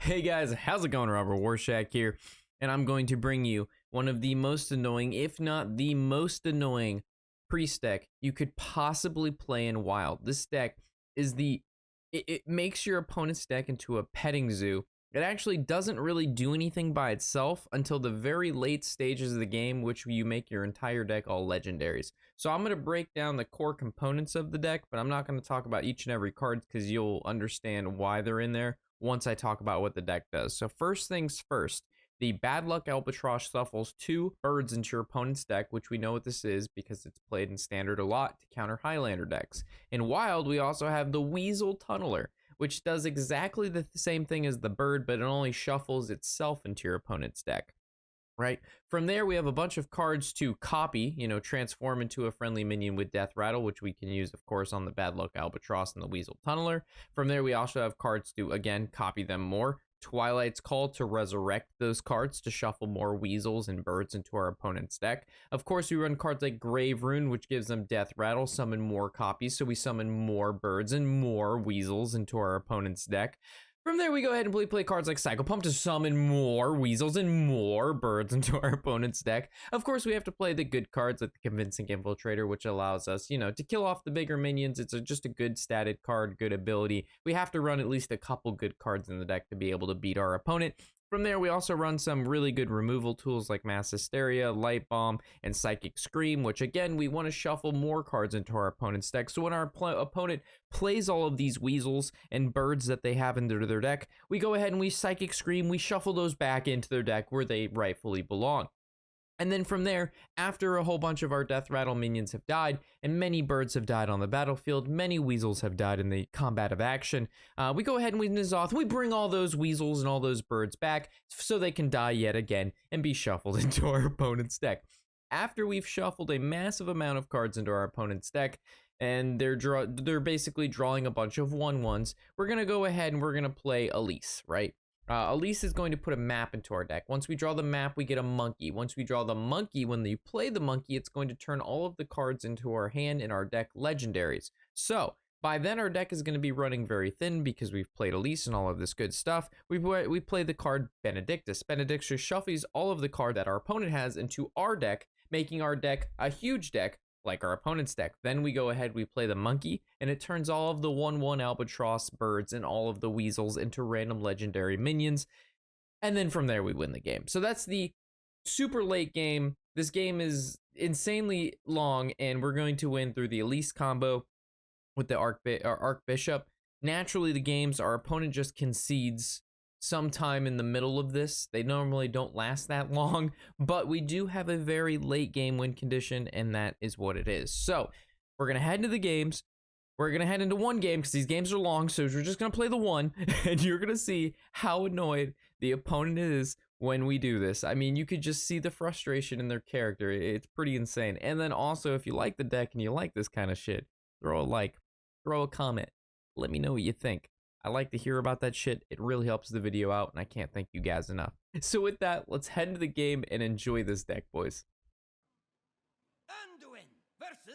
Hey guys, how's it going? Robert Warshak here, and I'm going to bring you one of the most annoying, if not the most annoying, priest deck you could possibly play in Wild. This deck is it makes your opponent's deck into a petting zoo. It actually doesn't really do anything by itself until the very late stages of the game, which you make your entire deck all legendaries. So I'm going to break down the core components of the deck, but I'm not going to talk about each and every card because you'll understand why they're in there once I talk about what the deck does. So first things first, the Bad Luck Albatross shuffles 2 birds into your opponent's deck, which we know what this is because it's played in Standard a lot to counter Highlander decks. In Wild, we also have the Weasel Tunneler, which does exactly the same thing as the bird, but it only shuffles itself into your opponent's deck. Right? From there, we have a bunch of cards to copy, transform into a friendly minion with Death Rattle, which we can use, of course, on the Bad Luck Albatross and the Weasel Tunneler. From there, we also have cards to, again, copy them more. Twilight's Call to resurrect those cards to shuffle more weasels and birds into our opponent's deck. Of course, we run cards like Grave Rune, which gives them Death Rattle, summon more copies, so we summon more birds and more weasels into our opponent's deck. From there, we go ahead and play cards like Cycle Pump to summon more weasels and more birds into our opponent's deck. Of course, we have to play the good cards like the Convincing Infiltrator, which allows us, to kill off the bigger minions. It's just a good statted card, good ability. We have to run at least a couple good cards in the deck to be able to beat our opponent. From there, we also run some really good removal tools like Mass Hysteria, Light Bomb, and Psychic Scream, which again, we want to shuffle more cards into our opponent's deck. So when our opponent plays all of these weasels and birds that they have into their deck, we go ahead and we Psychic Scream, we shuffle those back into their deck where they rightfully belong. And then from there, after a whole bunch of our Death Rattle minions have died, and many birds have died on the battlefield, many weasels have died in the combat of action, we go ahead and we N'Zoth, we bring all those weasels and all those birds back so they can die yet again and be shuffled into our opponent's deck. After we've shuffled a massive amount of cards into our opponent's deck, and they're basically drawing a bunch of 1/1s, we're going to go ahead and we're going to play Elise, right? Elise is going to put a map into our deck. Once we draw the map, we get a monkey. Once we draw the monkey, when you play the monkey, it's going to turn all of the cards into our hand in our deck legendaries. So by then, our deck is going to be running very thin because we've played Elise and all of this good stuff. We play the card Benedictus. Benedictus shuffles all of the card that our opponent has into our deck, making our deck a huge deck like our opponent's deck. Then we go ahead, we play the monkey, and it turns all of the 1/1 albatross birds and all of the weasels into random legendary minions. And then from there, we win the game. So that's the super late game. This game is insanely long, and we're going to win through the Elise combo with the Archbishop. Naturally, the games, our opponent just concedes sometime in the middle of this. They normally don't last that long, but we do have a very late game win condition, and that is what it is. So we're going to head into the games. We're going to head into one game because these games are long, so we're just going to play the one, and you're going to see how annoyed the opponent is when we do this. I mean, you could just see the frustration in their character. It's pretty insane. And then also, if you like the deck and you like this kind of shit, throw a like, throw a comment. Let me know what you think. I like to hear about that shit. It really helps the video out, and I can't thank you guys enough. So with that, let's head into the game and enjoy this deck, boys.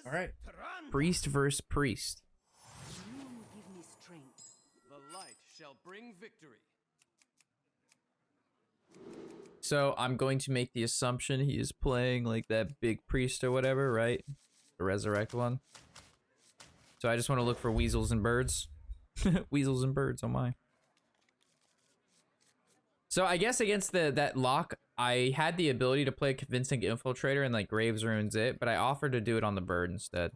All right, priest versus priest. You give me strength. The light shall bring victory. So I'm going to make the assumption he is playing like that big priest or whatever, right? The resurrect one. So I just want to look for weasels and birds. Weasels and birds, oh my. So I guess against that lock, I had the ability to play Convincing Infiltrator and like Graves Ruins it, but I offered to do it on the bird instead.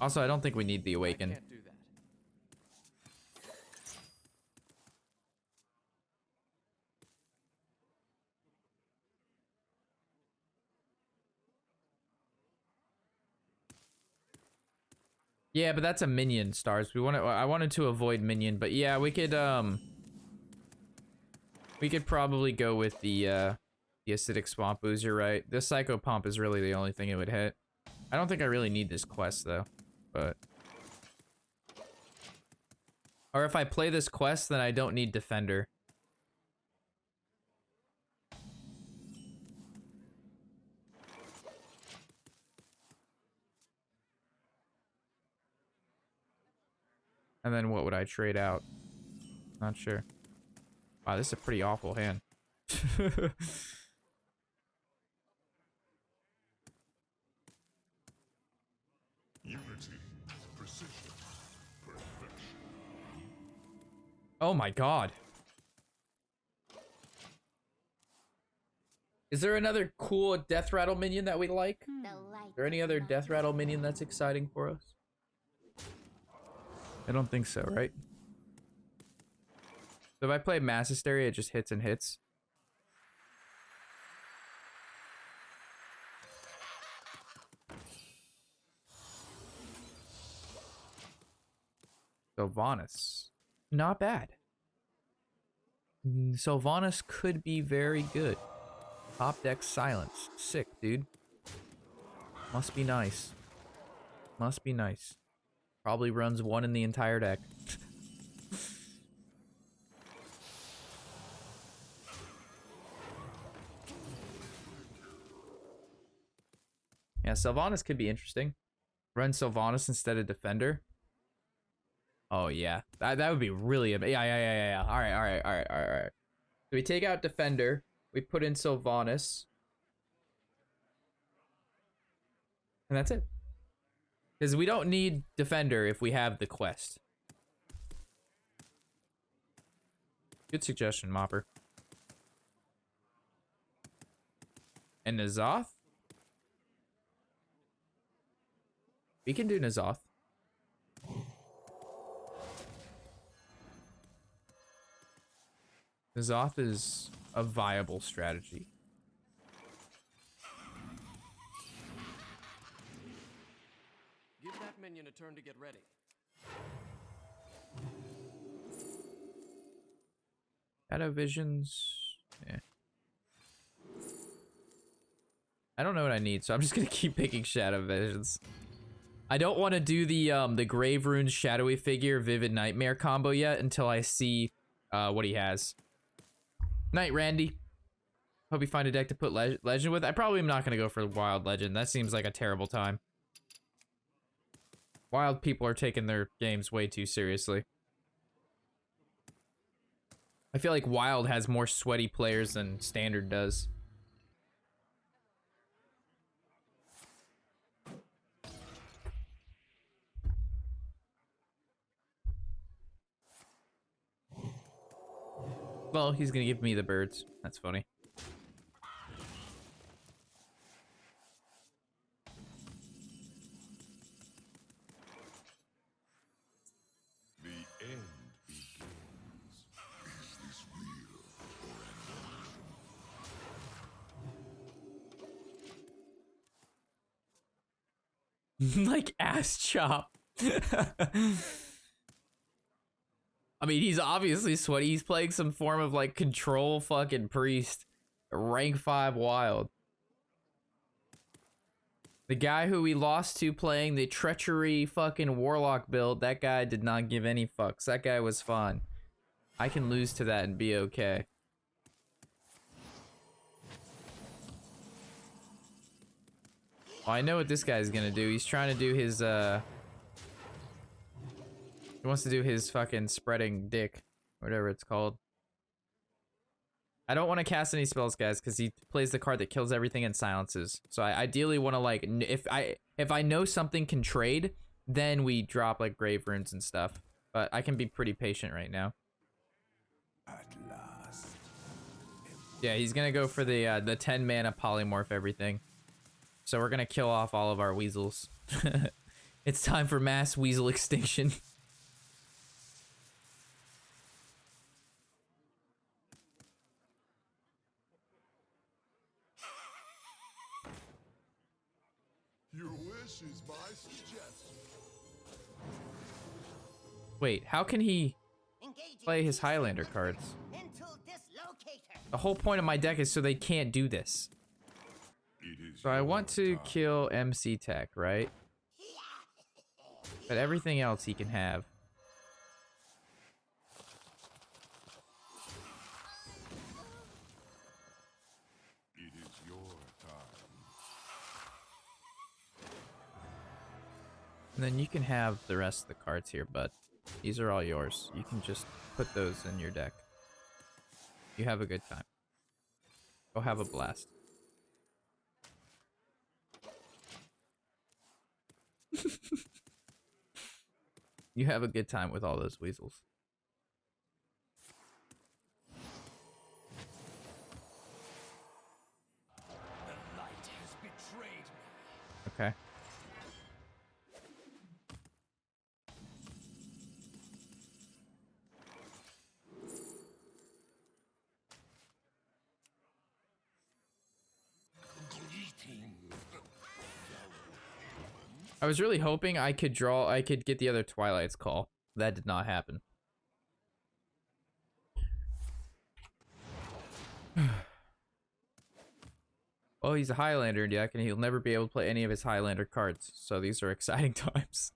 Also, I don't think we need the Awaken. I can't do that. Yeah, but that's a minion, Stars. I wanted to avoid minion, but yeah, we could probably go with the Acidic Swamp Boozer, right? The Psycho Pump is really the only thing it would hit. I don't think I really need this quest though, but or if I play this quest, then I don't need Defender. And then what would I trade out? Not sure. Wow, this is a pretty awful hand. Unity, precision, perfection. Oh my god. Is there another cool death rattle minion that we like? Is there any other death rattle minion that's exciting for us? I don't think so, right? So if I play Mass Hysteria, it just hits and hits. Sylvanas. Not bad. Sylvanas could be very good. Top deck silence. Sick, dude. Must be nice. Must be nice. Probably runs one in the entire deck. Yeah, Sylvanas could be interesting. Run Sylvanas instead of Defender. Oh yeah, that would be really yeah. All right. So we take out Defender. We put in Sylvanas, and that's it. Because we don't need Defender if we have the quest. Good suggestion, Mopper. And N'Zoth? We can do N'Zoth. N'Zoth is a viable strategy. Give that minion a turn to get ready. Shadow Visions. Yeah. I don't know what I need, so I'm just gonna keep picking Shadow Visions. I don't want to do the Grave Runes Shadowy Figure Vivid Nightmare combo yet until I see what he has. Night, Randy. Hope you find a deck to put Legend with. I probably am not gonna go for Wild Legend. That seems like a terrible time. Wild people are taking their games way too seriously. I feel like Wild has more sweaty players than Standard does. Well, he's gonna give me the birds. That's funny. The end begins. Is this real or Like ass chop. I mean, he's obviously sweaty. He's playing some form of like control fucking priest. Rank 5 wild. The guy who we lost to playing the treachery fucking warlock build, that guy did not give any fucks. That guy was fun. I can lose to that and be okay. Well, I know what this guy's gonna do. He's trying to do his, he wants to do his fucking spreading dick. Whatever it's called. I don't want to cast any spells, guys, because he plays the card that kills everything and silences. So I ideally want to, like, if I know something can trade, then we drop, like, Grave Runes and stuff. But I can be pretty patient right now. at last? Yeah, he's gonna go for the 10 mana polymorph everything. So we're gonna kill off all of our weasels. It's time for mass weasel extinction. Your wish is my suggestion. Wait, how can he play his Highlander cards? The whole point of my deck is so they can't do this. It is So I your want to time. kill MC Tech, right? But everything else he can have. It is your time. And then you can have the rest of the cards here, but these are all yours. You can just put those in your deck. You have a good time. Go have a blast. You have a good time with all those weasels. The light has betrayed me. Okay. I was really hoping I could get the other Twilight's Call. That did not happen. Oh, he's a Highlander deck, and he'll never be able to play any of his Highlander cards. So these are exciting times.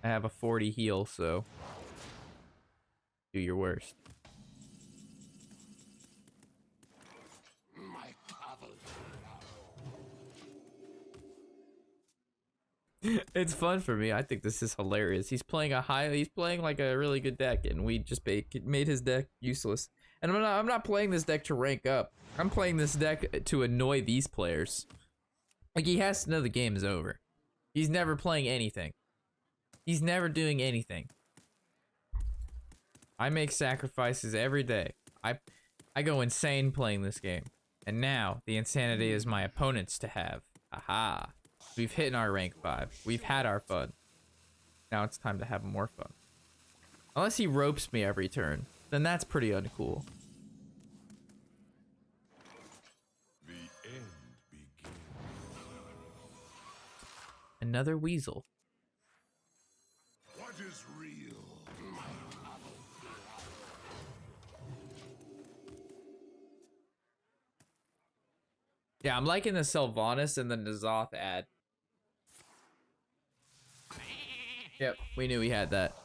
I have a 40 heal, so do your worst. It's fun for me. I think this is hilarious. He's playing like a really good deck, and we just made his deck useless. And I'm not playing this deck to rank up. I'm playing this deck to annoy these players. Like, he has to know the game is over. He's never playing anything. He's never doing anything. I make sacrifices every day. I go insane playing this game. And now, the insanity is my opponents to have. Aha. We've hit our rank 5. We've had our fun. Now it's time to have more fun. Unless he ropes me every turn, then that's pretty uncool. The end begins. Another weasel. What is real? Yeah, I'm liking the Sylvanas and the N'Zoth ad. Yep, we knew he had that.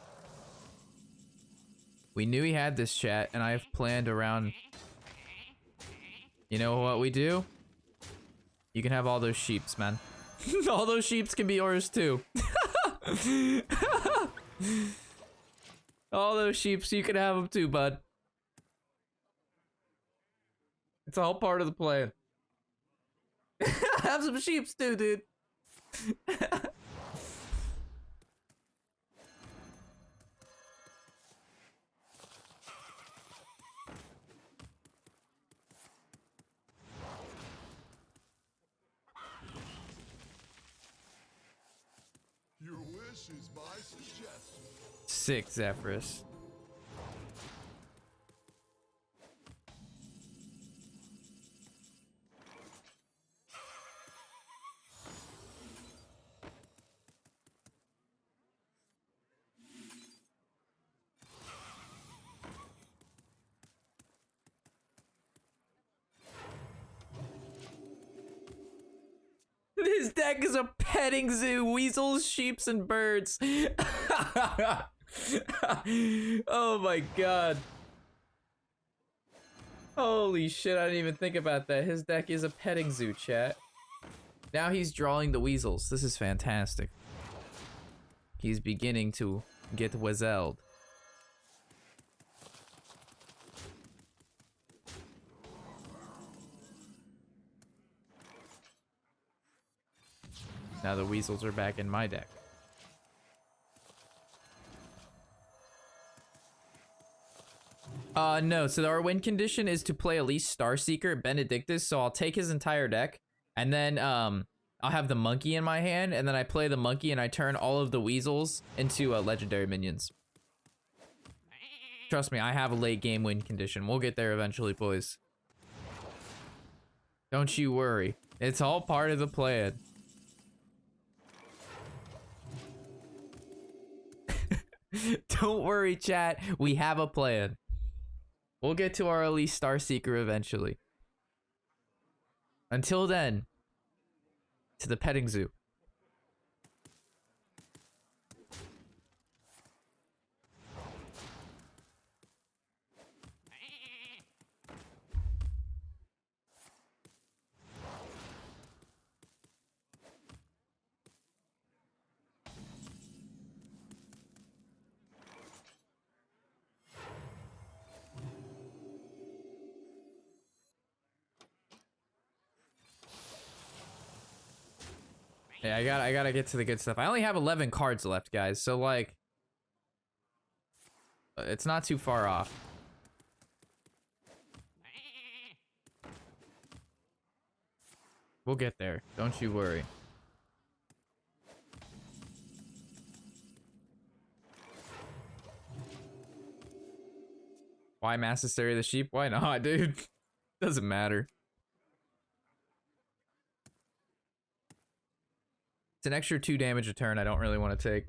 We knew he had this, chat, and I have planned around... You know what we do? You can have all those sheeps, man. All those sheeps can be yours, too. All those sheeps, you can have them too, bud. It's all part of the plan. Have some sheeps too, dude. Your wish is my suggestion. Sick, Zephyrus. His deck is a petting zoo, weasels, sheeps, and birds. Oh my god. Holy shit, I didn't even think about that. His deck is a petting zoo, chat. Now he's drawing the weasels. This is fantastic. He's beginning to get weaseled. Now the weasels are back in my deck. No, so our win condition is to play at least Starseeker, Benedictus, so I'll take his entire deck, and then, I'll have the monkey in my hand, and then I play the monkey and I turn all of the weasels into, legendary minions. Trust me, I have a late game win condition. We'll get there eventually, boys. Don't you worry. It's all part of the plan. Don't worry, chat. We have a plan. We'll get to our Elite Starseeker eventually. Until then, to the petting zoo. Yeah, I gotta get to the good stuff. I only have 11 cards left, guys. So like, it's not too far off. We'll get there. Don't you worry. Why Mass Hysteria the sheep? Why not, dude? Doesn't matter. It's an extra 2 damage a turn I don't really want to take.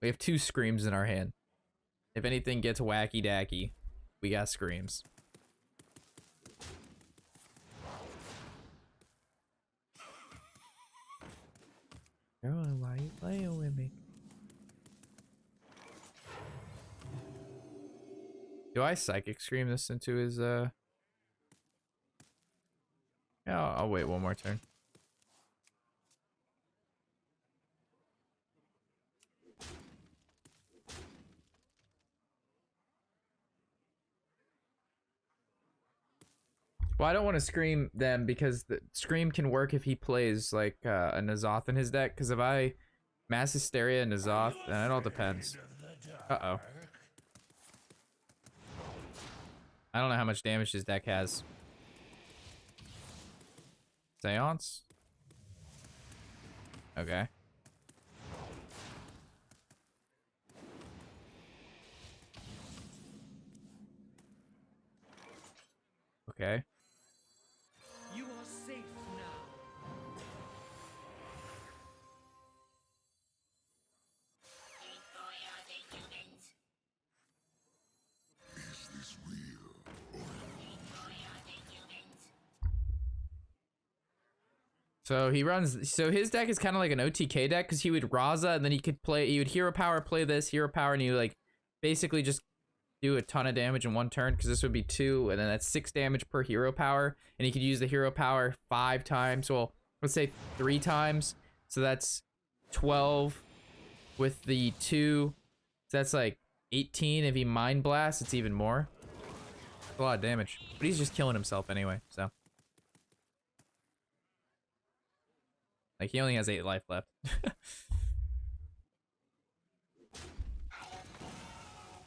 We have 2 screams in our hand. If anything gets wacky dacky, we got screams. Girl, why you playing with me? Do I psychic scream this into his Yeah, I'll wait one more turn. Well, I don't want to scream them because the scream can work if he plays like a N'Zoth in his deck. Because if I Mass Hysteria and N'Zoth, then it all depends. Uh-oh. I don't know how much damage his deck has. Seance? Okay. Okay. You are safe now. Is this real? So he runs. So his deck is kind of like an OTK deck because he would Raza and then he could play. He would Hero Power, play this Hero Power, and he would like basically just do a ton of damage in one turn because this would be 2, and then that's 6 damage per Hero Power, and he could use the Hero Power 5 times. Well, let's say 3 times. So that's 12 with the 2. So that's like 18. If he Mind Blasts, it's even more. That's a lot of damage, but he's just killing himself anyway. So. Like, he only has 8 life left.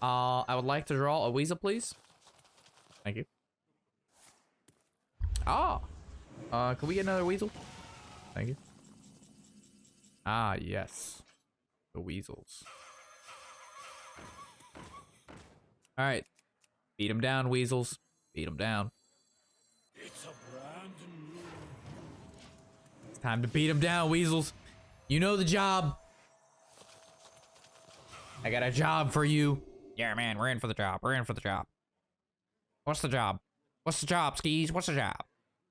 I would like to draw a weasel, please. Thank you. Ah! Can we get another weasel? Thank you. Ah, yes. The weasels. Alright. Beat them down, weasels. Beat them down. It's a brand new. It's time to beat them down, weasels. You know the job. I got a job for you. Yeah, man, we're in for the job. We're in for the job. What's the job? What's the job, skis? What's the job?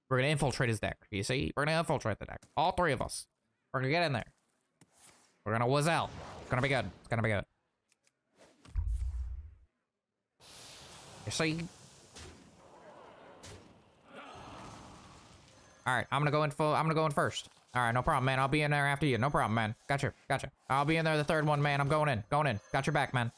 We're gonna infiltrate his deck. You see? We're gonna infiltrate the deck. All 3 of us. We're gonna get in there. We're gonna whiz out. It's gonna be good. It's gonna be good. You see? Alright, I'm gonna go in first. Alright, no problem, man. I'll be in there after you. No problem, man. Gotcha. Gotcha. I'll be in there the 3rd one, man. I'm going in. Going in. Got your back, man.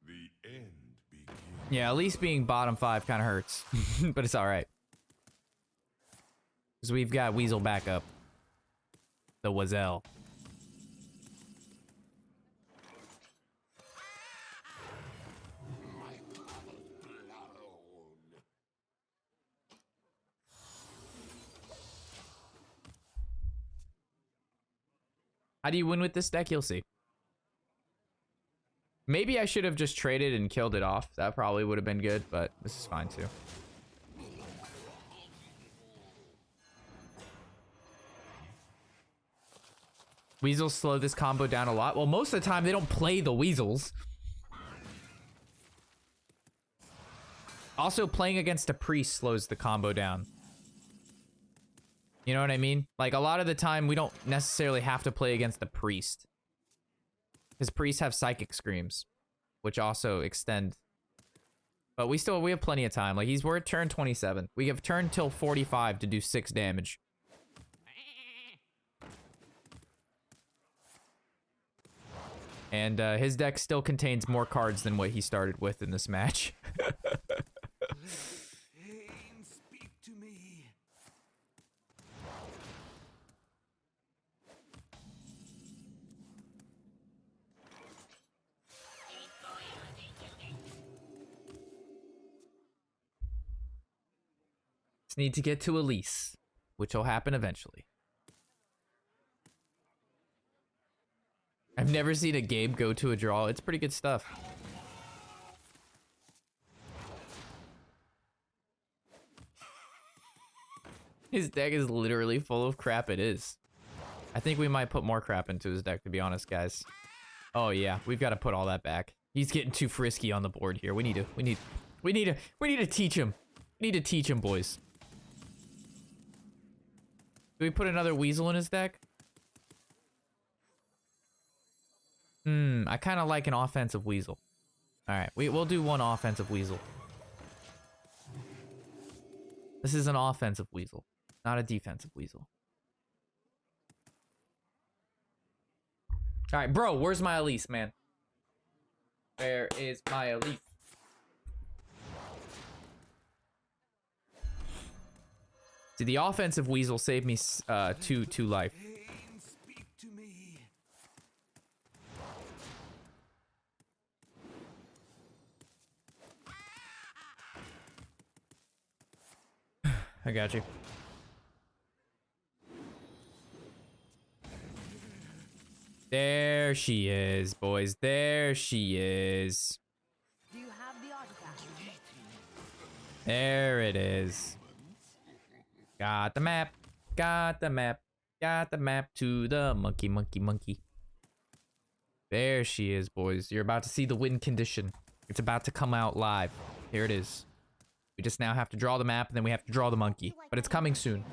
The end begins. Yeah, at least being bottom 5 kind of hurts. But it's alright. Because we've got Weasel backup. The Wazelle. How do you win with this deck? You'll see. Maybe I should have just traded and killed it off. That probably would have been good, but this is fine too. Weasels slow this combo down a lot. Well, most of the time they don't play the weasels. Also, playing against a priest slows the combo down. You know what I mean? Like, a lot of the time we don't necessarily have to play against a priest. Because priests have psychic screams, which also extend But we have plenty of time. Like we're at turn 27. We have turn till 45 to do 6 damage. And his deck still contains more cards than what he started with in this match. Pain, speak to me. Just need to get to Elise, which will happen eventually. I've never seen a game go to a draw. It's pretty good stuff. His deck is literally full of crap. It is. I think we might put more crap into his deck, to be honest, guys. Oh yeah, we've got to put all that back. He's getting too frisky on the board here. We need to teach him. We need to teach him, boys. Do we put another weasel in his deck? I kind of like an offensive weasel. All right, we'll do one offensive weasel. This is an offensive weasel, not a defensive weasel. All right, bro, where's my Elise, man? Where is my Elise? See, the offensive weasel saved me two life. Pain, speak to me. I got you. There she is, boys. There she is. Do you have the artifact? There it is. Got the map. Got the map. Got the map to the monkey. There she is, boys. You're about to see the win condition. It's about to come out live. Here it is. We just now have to draw the map, and then we have to draw the monkey. But it's coming soon.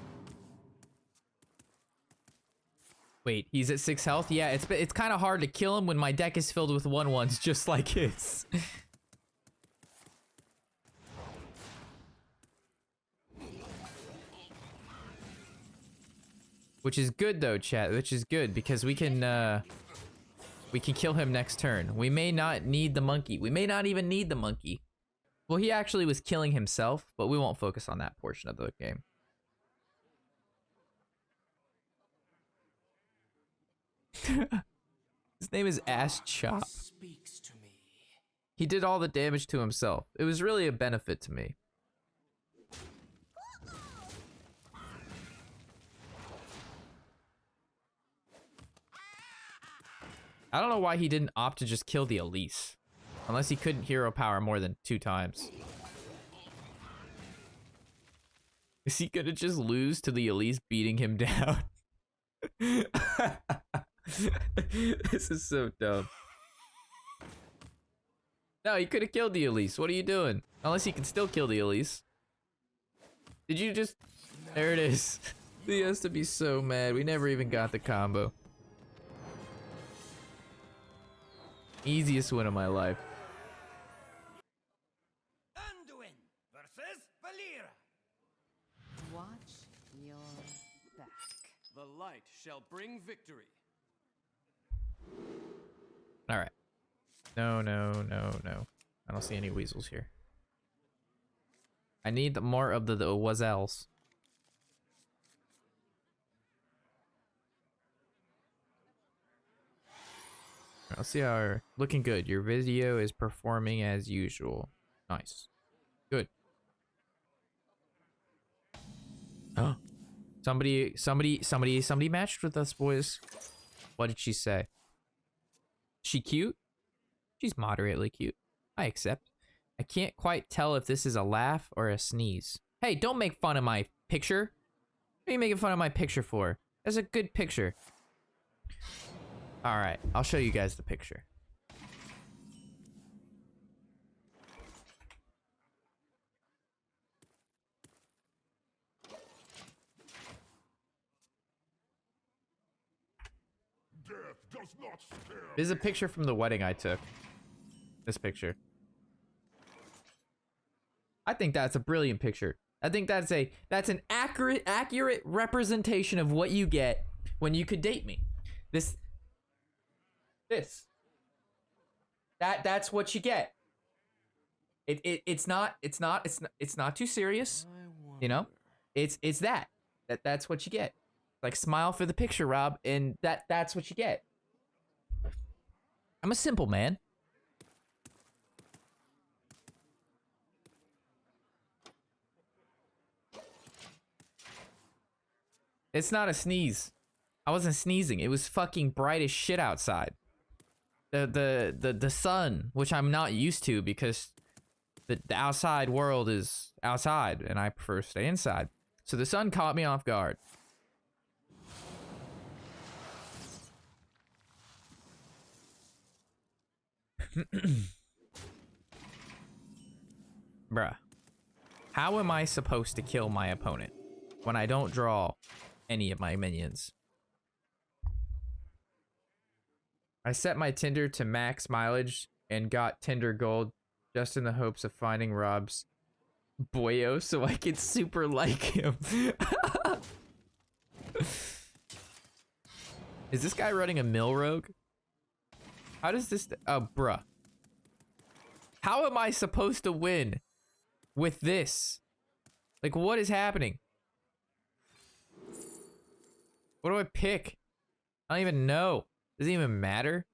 Wait, he's at 6 health? Yeah, it's kind of hard to kill him when my deck is filled with 1/1s just like his. Which is good though, chat. Which is good because we can kill him next turn. We may not need the monkey. We may not even need the monkey. Well, he actually was killing himself, but we won't focus on that portion of the game. His name is Ass Chop. Speaks to me. He did all the damage to himself. It was really a benefit to me. I don't know why he didn't opt to just kill the Elise. Unless he couldn't hero power more than 2 times. Is he gonna just lose to the Elise beating him down? This is so dumb. No, he could have killed the Elise. What are you doing? Unless he can still kill the Elise. Did you just... There it is. He has to be so mad. We never even got the combo. Easiest win of my life. Anduin versus Valera. Watch your back. The light shall bring victory. All right. No. I don't see any weasels here. I need more of the Wazels. Let's see how looking good. Your video is performing as usual. Nice. Good. Oh. Somebody matched with us, boys. What did she say? She cute? She's moderately cute. I accept. I can't quite tell if this is a laugh or a sneeze. Hey, don't make fun of my picture. What are you making fun of my picture for? That's a good picture. Alright, I'll show you guys the picture. Death does not scare. This is a picture from the wedding I took. This picture. think that's a brilliant picture. I think that's an accurate representation of what you get when you could date me. That's what you get. It's not too serious, you know? It's that's what you get. Like, smile for the picture, Rob, and that's what you get. I'm a simple man. It's not a sneeze. I wasn't sneezing. It was fucking bright as shit outside. The sun, which I'm not used to because the outside world is outside and I prefer to stay inside. So the sun caught me off guard. Bruh. How am I supposed to kill my opponent when I don't draw any of my minions? I set my Tinder to max mileage and got Tinder gold just in the hopes of finding Rob's boyo so I could super like him. Is this guy running a mill rogue? How does this... Oh, bruh. How am I supposed to win with this? Like, what is happening? What do I pick? I don't even know. Does it even matter?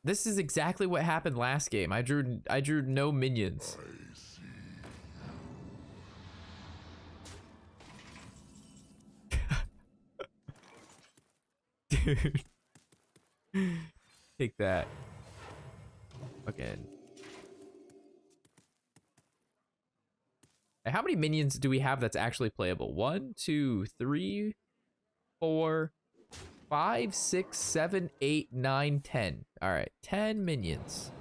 This is exactly what happened last game. I drew no minions. Dude. Take that. Okay. How many minions do we have that's actually playable? 1, 2, 3, 4, 5, 6, 7, 8, 9, 10. All right, 10 minions.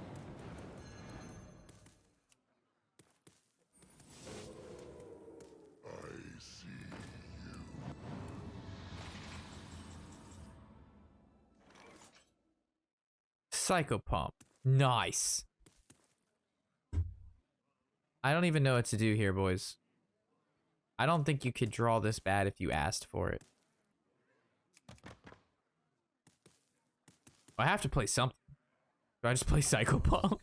I see you. Psychopomp. Nice. I don't even know what to do here, boys. I don't think you could draw this bad if you asked for it. I have to play something. Do I just play Psychopomp?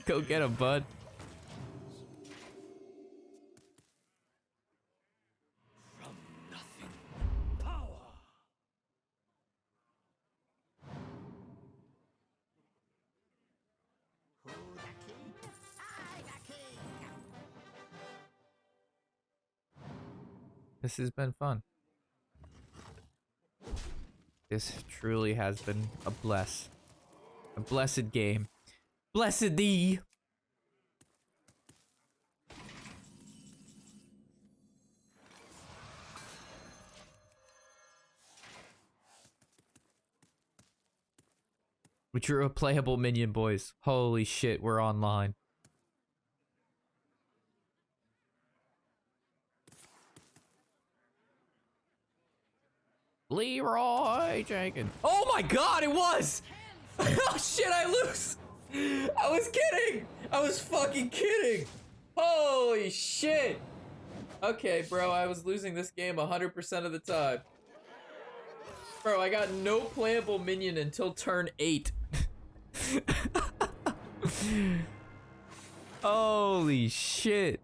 Go get him, bud. From nothing, power. Who the king? I the king. This has been fun. This truly has been a blessed game. Blessed thee. We drew a playable minion, boys. Holy shit, we're online. Leroy Jenkins. Oh my god, it was! Oh shit, I lose! I was kidding! I was fucking kidding! Holy shit! Okay, bro, I was losing this game 100% of the time. Bro, I got no playable minion until turn 8. Holy shit.